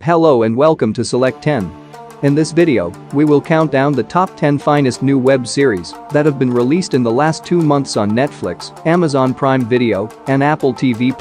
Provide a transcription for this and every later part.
Hello and welcome to Select 10. In this video, we will count down the top 10 finest new web series that have been released in the last 2 months on Netflix, Amazon Prime Video, and Apple TV+.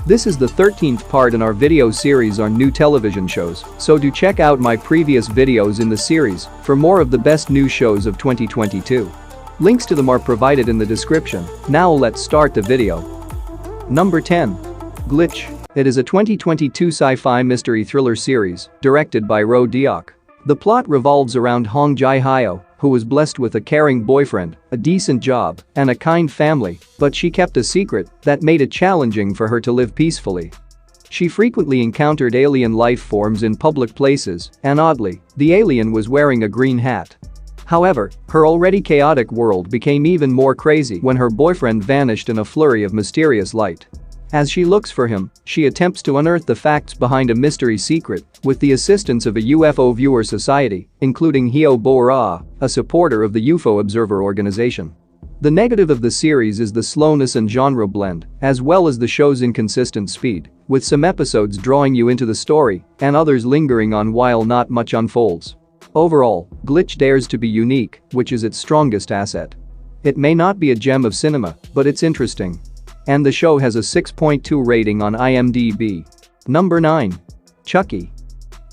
This is the 13th part in our video series on new television shows, so do check out my previous videos in the series for more of the best new shows of 2022. Links to them are provided in the description. Now let's start the video. Number 10. Glitch. It is a 2022 sci-fi mystery thriller series directed by Ro Deok. The plot revolves around Hong Jae-hyo, who was blessed with a caring boyfriend, a decent job, and a kind family, but she kept a secret that made it challenging for her to live peacefully. She frequently encountered alien life forms in public places, and oddly, the alien was wearing a green hat. However, her already chaotic world became even more crazy when her boyfriend vanished in a flurry of mysterious light. As she looks for him, she attempts to unearth the facts behind a mystery secret with the assistance of a UFO viewer society, including Hyo Bo-ra, a supporter of the UFO Observer organization. The negative of the series is the slowness and genre blend, as well as the show's inconsistent speed, with some episodes drawing you into the story and others lingering on while not much unfolds. Overall, Glitch dares to be unique, which is its strongest asset. It may not be a gem of cinema, but it's interesting. And the show has a 6.2 rating on IMDb. Number 9. CHUCKY.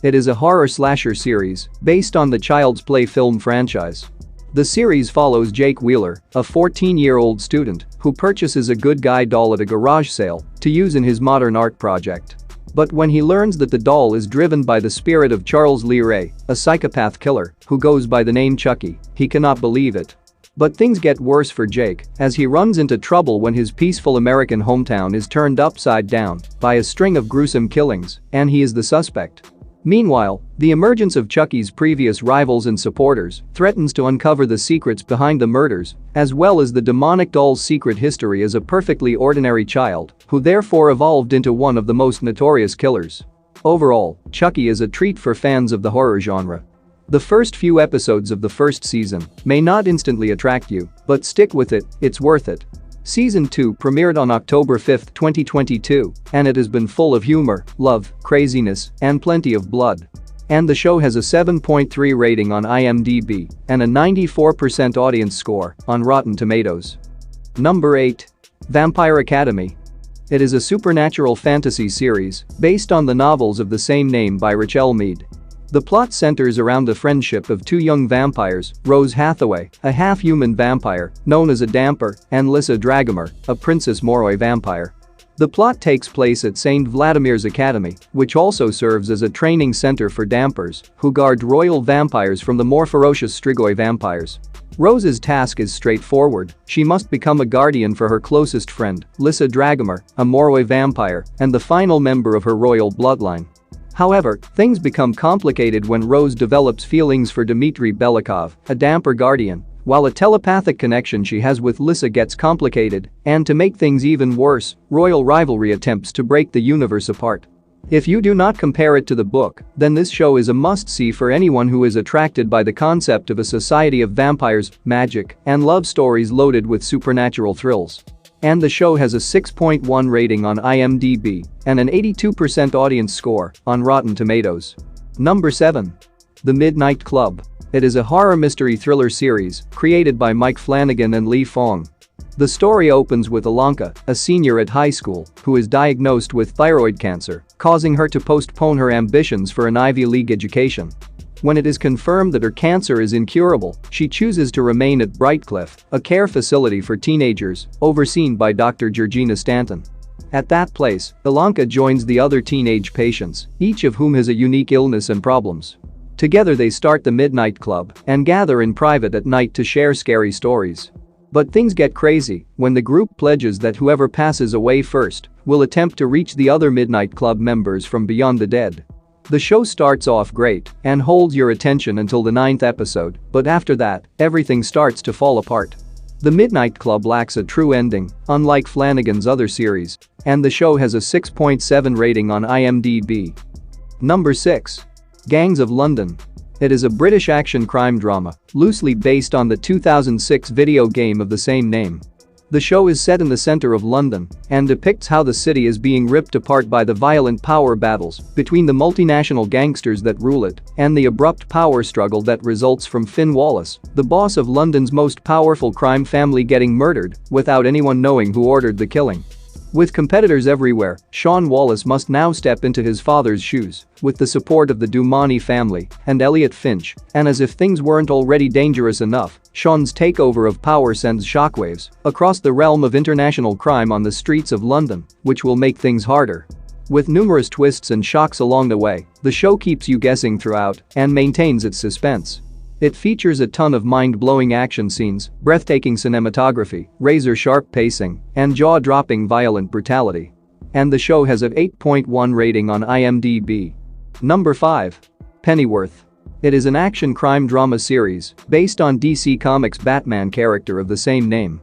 It is a horror slasher series based on the Child's Play film franchise. The series follows Jake Wheeler, a 14-year-old student who purchases a good guy doll at a garage sale to use in his modern art project. But when he learns that the doll is driven by the spirit of Charles Lee Ray, a psychopath killer who goes by the name Chucky, he cannot believe it. But things get worse for Jake as he runs into trouble when his peaceful American hometown is turned upside down by a string of gruesome killings, and he is the suspect. Meanwhile, the emergence of Chucky's previous rivals and supporters threatens to uncover the secrets behind the murders, as well as the demonic doll's secret history as a perfectly ordinary child who therefore evolved into one of the most notorious killers. Overall, Chucky is a treat for fans of the horror genre. The first few episodes of the first season may not instantly attract you, but stick with it, it's worth it. Season 2 premiered on October 5, 2022, and it has been full of humor, love, craziness, and plenty of blood. And the show has a 7.3 rating on IMDb and a 94% audience score on Rotten Tomatoes. Number 8. Vampire Academy. It is a supernatural fantasy series based on the novels of the same name by Rachel Mead. The plot centers around the friendship of 2 young vampires, Rose Hathaway, a half-human vampire known as a damper, and Lissa Dragomir, a Princess Moroi vampire. The plot takes place at St. Vladimir's Academy, which also serves as a training center for dampers who guard royal vampires from the more ferocious Strigoi vampires. Rose's task is straightforward. She must become a guardian for her closest friend, Lissa Dragomir, a Moroi vampire, and the final member of her royal bloodline. However, things become complicated when Rose develops feelings for Dmitry Belikov, a damper guardian, while a telepathic connection she has with Lissa gets complicated, and to make things even worse, royal rivalry attempts to break the universe apart. If you do not compare it to the book, then this show is a must-see for anyone who is attracted by the concept of a society of vampires, magic, and love stories loaded with supernatural thrills. And the show has a 6.1 rating on IMDb and an 82% audience score on Rotten Tomatoes. Number 7. The Midnight Club. It is a horror mystery thriller series created by Mike Flanagan and Lee Fong. The story opens with Ilanka, a senior at high school, who is diagnosed with thyroid cancer, causing her to postpone her ambitions for an Ivy League education. When it is confirmed that her cancer is incurable, she chooses to remain at Brightcliff, a care facility for teenagers, overseen by Dr. Georgina Stanton. At that place, Ilanka joins the other teenage patients, each of whom has a unique illness and problems. Together they start the Midnight Club and gather in private at night to share scary stories. But things get crazy when the group pledges that whoever passes away first will attempt to reach the other Midnight Club members from beyond the dead. The show starts off great and holds your attention until the 9th episode, but after that, everything starts to fall apart. The Midnight Club lacks a true ending, unlike Flanagan's other series, and the show has a 6.7 rating on IMDb. Number 6. Gangs of London. It is a British action crime drama, loosely based on the 2006 video game of the same name. The show is set in the center of London and depicts how the city is being ripped apart by the violent power battles between the multinational gangsters that rule it and the abrupt power struggle that results from Finn Wallace, the boss of London's most powerful crime family, getting murdered without anyone knowing who ordered the killing. With competitors everywhere, Sean Wallace must now step into his father's shoes with the support of the Dumani family and Elliot Finch, and as if things weren't already dangerous enough, Sean's takeover of power sends shockwaves across the realm of international crime on the streets of London, which will make things harder. With numerous twists and shocks along the way, the show keeps you guessing throughout and maintains its suspense. It features a ton of mind-blowing action scenes, breathtaking cinematography, razor-sharp pacing, and jaw-dropping violent brutality. And the show has an 8.1 rating on IMDb. Number 5. Pennyworth. It is an action crime drama series based on DC Comics' Batman character of the same name.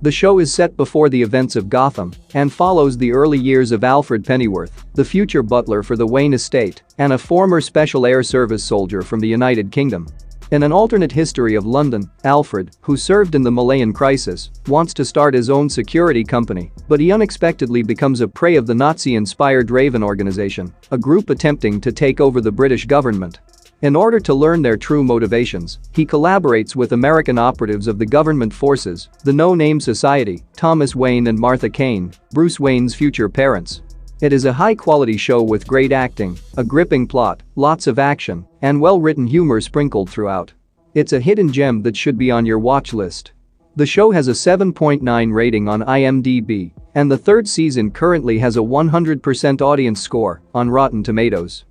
The show is set before the events of Gotham and follows the early years of Alfred Pennyworth, the future butler for the Wayne estate and a former Special Air Service soldier from the United Kingdom. In an alternate history of London, Alfred, who served in the Malayan Crisis, wants to start his own security company, but he unexpectedly becomes a prey of the Nazi-inspired Raven organization, a group attempting to take over the British government. In order to learn their true motivations, he collaborates with American operatives of the government forces, the No Name Society, Thomas Wayne and Martha Kane, Bruce Wayne's future parents. It is a high-quality show with great acting, a gripping plot, lots of action, and well-written humor sprinkled throughout. It's a hidden gem that should be on your watch list. The show has a 7.9 rating on IMDb, and the third season currently has a 100% audience score on Rotten Tomatoes.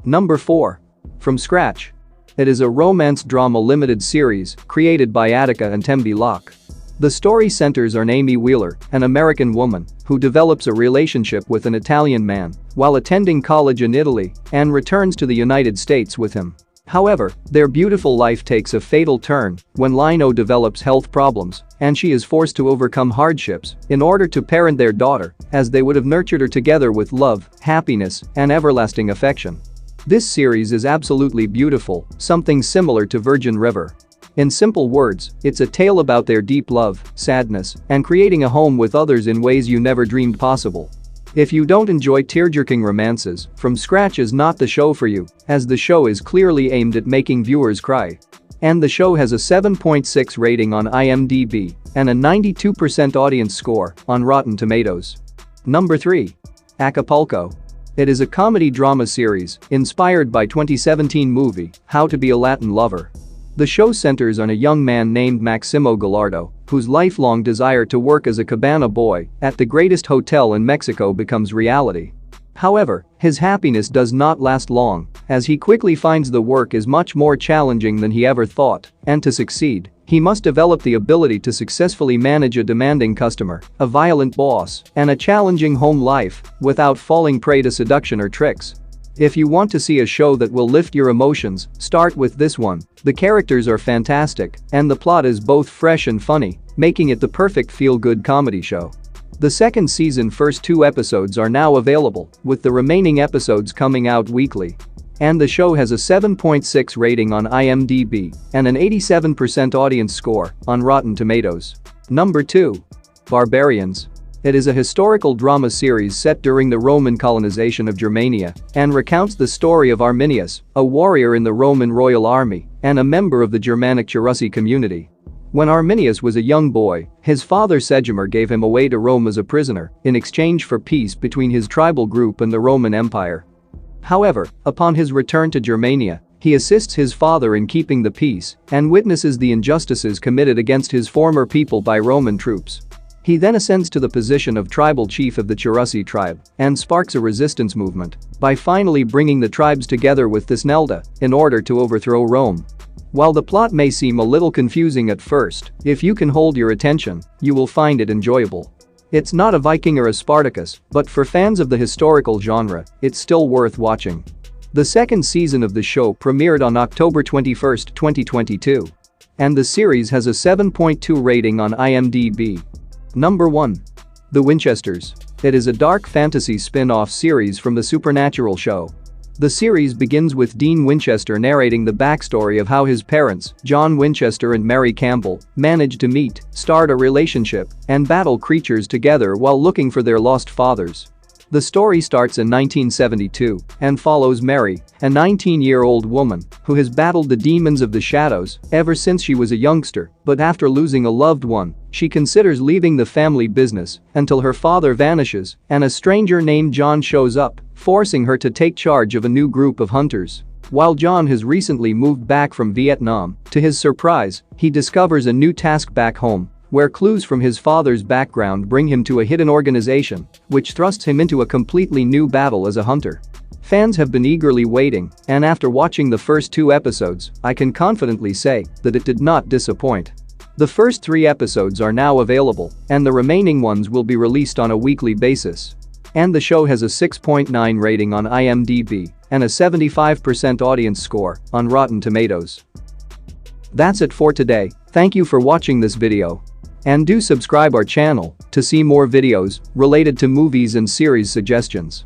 Number 4. From Scratch. It is a romance drama limited series created by Attica and Tembi Locke. The story centers on Amy Wheeler, an American woman who develops a relationship with an Italian man while attending college in Italy and returns to the United States with him. However, their beautiful life takes a fatal turn when Lino develops health problems and she is forced to overcome hardships in order to parent their daughter, as they would have nurtured her together with love, happiness, and everlasting affection. This series is absolutely beautiful, something similar to Virgin River. In simple words, it's a tale about their deep love, sadness, and creating a home with others in ways you never dreamed possible. If you don't enjoy tear-jerking romances, From Scratch is not the show for you, as the show is clearly aimed at making viewers cry. And the show has a 7.6 rating on IMDb and a 92% audience score on Rotten Tomatoes. Number 3. Acapulco. It is a comedy drama series inspired by 2017 movie How to Be a Latin Lover. The show centers on a young man named Maximo Gallardo, whose lifelong desire to work as a cabana boy at the greatest hotel in Mexico becomes reality. However, his happiness does not last long, as he quickly finds the work is much more challenging than he ever thought, and to succeed, he must develop the ability to successfully manage a demanding customer, a violent boss, and a challenging home life without falling prey to seduction or tricks. If you want to see a show that will lift your emotions, start with this one. The characters are fantastic, and the plot is both fresh and funny, making it the perfect feel-good comedy show. The second season first 2 episodes are now available, with the remaining episodes coming out weekly. And the show has a 7.6 rating on IMDb and an 87% audience score on Rotten Tomatoes. Number 2. Barbarians. It is a historical drama series set during the Roman colonization of Germania and recounts the story of Arminius, a warrior in the Roman royal army and a member of the Germanic Cherusci community. When Arminius was a young boy, his father Segimur gave him away to Rome as a prisoner in exchange for peace between his tribal group and the Roman Empire. However, upon his return to Germania, he assists his father in keeping the peace and witnesses the injustices committed against his former people by Roman troops. He then ascends to the position of tribal chief of the Cherusci tribe and sparks a resistance movement by finally bringing the tribes together with Thesnelda in order to overthrow Rome. While the plot may seem a little confusing at first, if you can hold your attention, you will find it enjoyable. It's not a Viking or a Spartacus, but for fans of the historical genre, it's still worth watching. The second season of the show premiered on October 21, 2022. And the series has a 7.2 rating on IMDb. Number 1. The Winchesters. It is a dark fantasy spin-off series from the Supernatural show. The series begins with Dean Winchester narrating the backstory of how his parents, John Winchester and Mary Campbell, managed to meet, start a relationship, and battle creatures together while looking for their lost fathers. The story starts in 1972 and follows Mary, a 19-year-old woman who has battled the demons of the shadows ever since she was a youngster, but after losing a loved one, she considers leaving the family business until her father vanishes and a stranger named John shows up, forcing her to take charge of a new group of hunters. While John has recently moved back from Vietnam, to his surprise, he discovers a new task back home, where clues from his father's background bring him to a hidden organization, which thrusts him into a completely new battle as a hunter. Fans have been eagerly waiting, and after watching the first 2 episodes, I can confidently say that it did not disappoint. The first 3 episodes are now available, and the remaining ones will be released on a weekly basis. And the show has a 6.9 rating on IMDb and a 75% audience score on Rotten Tomatoes. That's it for today. Thank you for watching this video. And do subscribe our channel to see more videos related to movies and series suggestions.